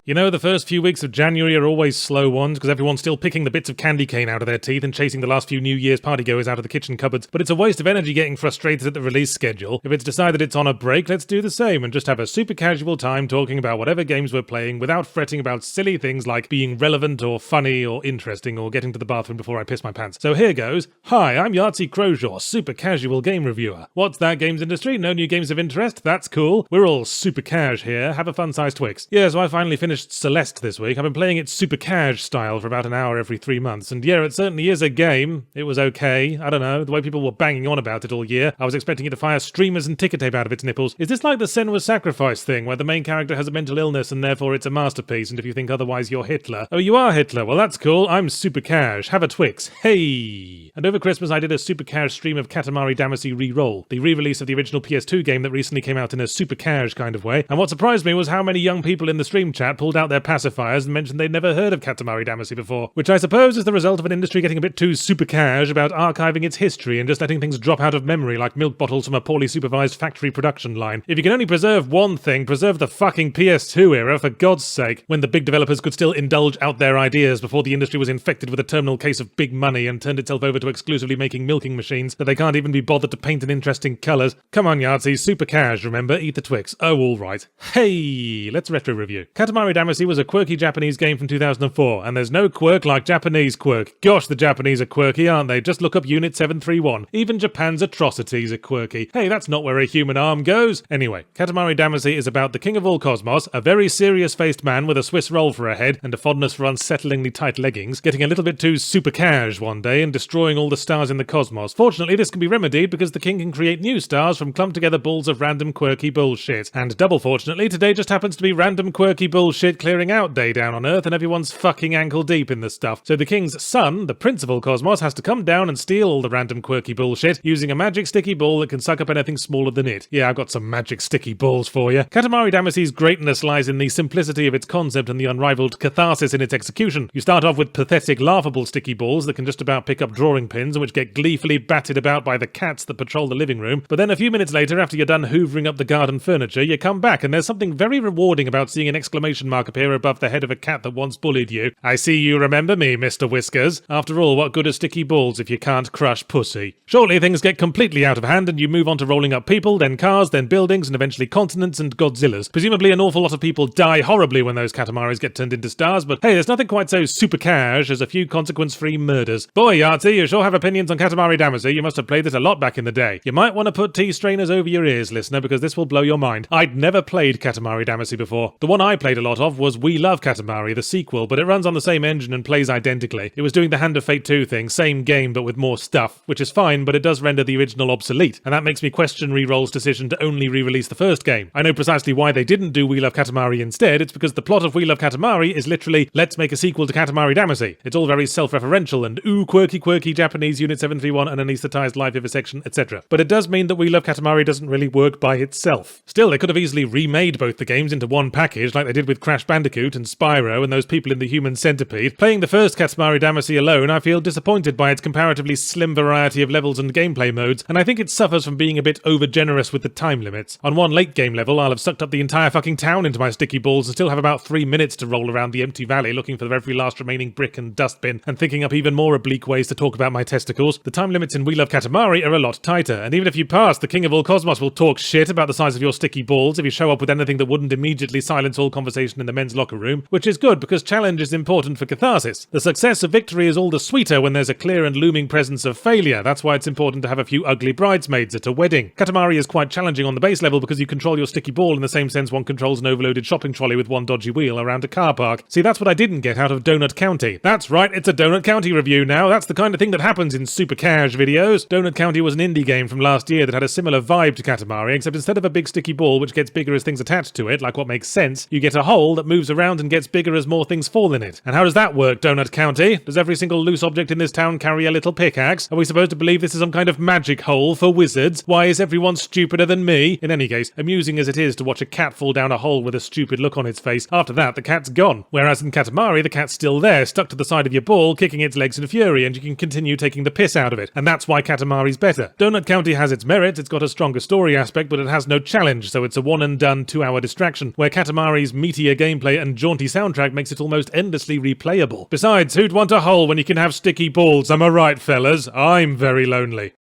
You know, the first few weeks of January are always slow ones because everyone's still picking the bits of candy cane out of their teeth and chasing the last few New Year's partygoers out of the kitchen cupboards, but it's a waste of energy getting frustrated at the release schedule. If it's decided it's on a break, let's do the same and just have a super casual time talking about whatever games we're playing without fretting about silly things like being relevant or funny or interesting or getting to the bathroom before I piss my pants. So here goes. Hi, I'm Yahtzee Crowshaw, super casual game reviewer. What's that, games industry? No new games of interest? That's cool. We're all super cash here. Have a fun-sized Twix. Yeah, so I finally finished Celeste this week. I've been playing it super cash style for about an hour every 3 months, and yeah, it certainly is a game. It was okay. I don't know, the way people were banging on about it all year, I was expecting it to fire streamers and ticker tape out of its nipples. Is this like the Senua's Sacrifice thing, where the main character has a mental illness and therefore it's a masterpiece, and if you think otherwise you're Hitler? Oh, you are Hitler? Well, that's cool. I'm super cash. Have a Twix. Hey! And over Christmas I did a super cash stream of Katamari Damacy Re-Roll, the re-release of the original PS2 game that recently came out in a super cash kind of way, and what surprised me was how many young people in the stream chat pulled out their pacifiers and mentioned they'd never heard of Katamari Damacy before, which I suppose is the result of an industry getting a bit too super cash about archiving its history and just letting things drop out of memory like milk bottles from a poorly supervised factory production line. If you can only preserve one thing, preserve the fucking PS2 era, for God's sake, when the big developers could still indulge out their ideas before the industry was infected with a terminal case of big money and turned itself over to exclusively making milking machines that they can't even be bothered to paint in interesting colours. Come on, Yahtzee, super cash, remember? Eat the Twix. Oh, alright. Hey, let's retro review. Katamari Damacy was a quirky Japanese game from 2004, and there's no quirk like Japanese quirk. Gosh, the Japanese are quirky, aren't they? Just look up Unit 731. Even Japan's atrocities are quirky. Hey, that's not where a human arm goes. Anyway, Katamari Damacy is about the king of all cosmos, a very serious-faced man with a Swiss roll for a head and a fondness for unsettlingly tight leggings, getting a little bit too super cash one day and destroying all the stars in the cosmos. Fortunately, this can be remedied because the king can create new stars from clumped-together balls of random quirky bullshit. And double fortunately, today just happens to be random quirky bullshit clearing out day down on Earth and everyone's fucking ankle deep in the stuff. So the king's son, the prince of all cosmos, has to come down and steal all the random quirky bullshit using a magic sticky ball that can suck up anything smaller than it. Yeah, I've got some magic sticky balls for you. Katamari Damacy's greatness lies in the simplicity of its concept and the unrivaled catharsis in its execution. You start off with pathetic, laughable sticky balls that can just about pick up drawing pins and which get gleefully batted about by the cats that patrol the living room, but then a few minutes later, after you're done hoovering up the garden furniture, you come back and there's something very rewarding about seeing an exclamation mark appear above the head of a cat that once bullied you. I see you remember me, Mr. Whiskers. After all, what good are sticky balls if you can't crush pussy? Shortly, things get completely out of hand and you move on to rolling up people, then cars, then buildings, and eventually continents and Godzillas. Presumably an awful lot of people die horribly when those Katamaris get turned into stars, but hey, there's nothing quite so super cash as a few consequence-free murders. Boy, Yahtzee, you sure have opinions on Katamari Damacy. You must have played it a lot back in the day. You might want to put tea strainers over your ears, listener, because this will blow your mind. I'd never played Katamari Damacy before. The one I played a lot of was We Love Katamari, the sequel, but it runs on the same engine and plays identically. It was doing the Hand of Fate 2 thing, same game but with more stuff, which is fine, but it does render the original obsolete, and that makes me question Re-Roll's decision to only re-release the first game. I know precisely why they didn't do We Love Katamari instead. It's because the plot of We Love Katamari is literally, let's make a sequel to Katamari Damacy. It's all very self-referential and ooh, quirky Japanese Unit 731 and anaesthetized live vivisection, etc. But it does mean that We Love Katamari doesn't really work by itself. Still, they could have easily remade both the games into one package like they did with Crash Bandicoot and Spyro and those people in the Human Centipede. Playing the first Katamari Damacy alone, I feel disappointed by its comparatively slim variety of levels and gameplay modes, and I think it suffers from being a bit over-generous with the time limits. On one late game level, I'll have sucked up the entire fucking town into my sticky balls and still have about 3 minutes to roll around the empty valley looking for every last remaining brick and dustbin and thinking up even more oblique ways to talk about my testicles. The time limits in We Love Katamari are a lot tighter, and even if you pass, the king of all cosmos will talk shit about the size of your sticky balls if you show up with anything that wouldn't immediately silence all conversation in the men's locker room, which is good because challenge is important for catharsis. The success of victory is all the sweeter when there's a clear and looming presence of failure. That's why it's important to have a few ugly bridesmaids at a wedding. Katamari is quite challenging on the base level because you control your sticky ball in the same sense one controls an overloaded shopping trolley with one dodgy wheel around a car park. See, that's what I didn't get out of Donut County. That's right, it's a Donut County review now. That's the kind of thing that happens in super cash videos. Donut County was an indie game from last year that had a similar vibe to Katamari, except instead of a big sticky ball which gets bigger as things attach to it, like what makes sense, you get a hole that moves around and gets bigger as more things fall in it. And how does that work, Donut County? Does every single loose object in this town carry a little pickaxe? Are we supposed to believe this is some kind of magic hole for wizards? Why is everyone stupider than me? In any case, amusing as it is to watch a cat fall down a hole with a stupid look on its face, after that the cat's gone. Whereas in Katamari, the cat's still there, stuck to the side of your ball, kicking its legs in fury, and you can continue taking the piss out of it. And that's why Katamari's better. Donut County has its merits, it's got a stronger story aspect, but it has no challenge, so it's a one and done 2-hour distraction, where Katamari's meatier gameplay and jaunty soundtrack makes it almost endlessly replayable. Besides, who'd want a hole when you can have sticky balls? Am I right, fellas? I'm very lonely.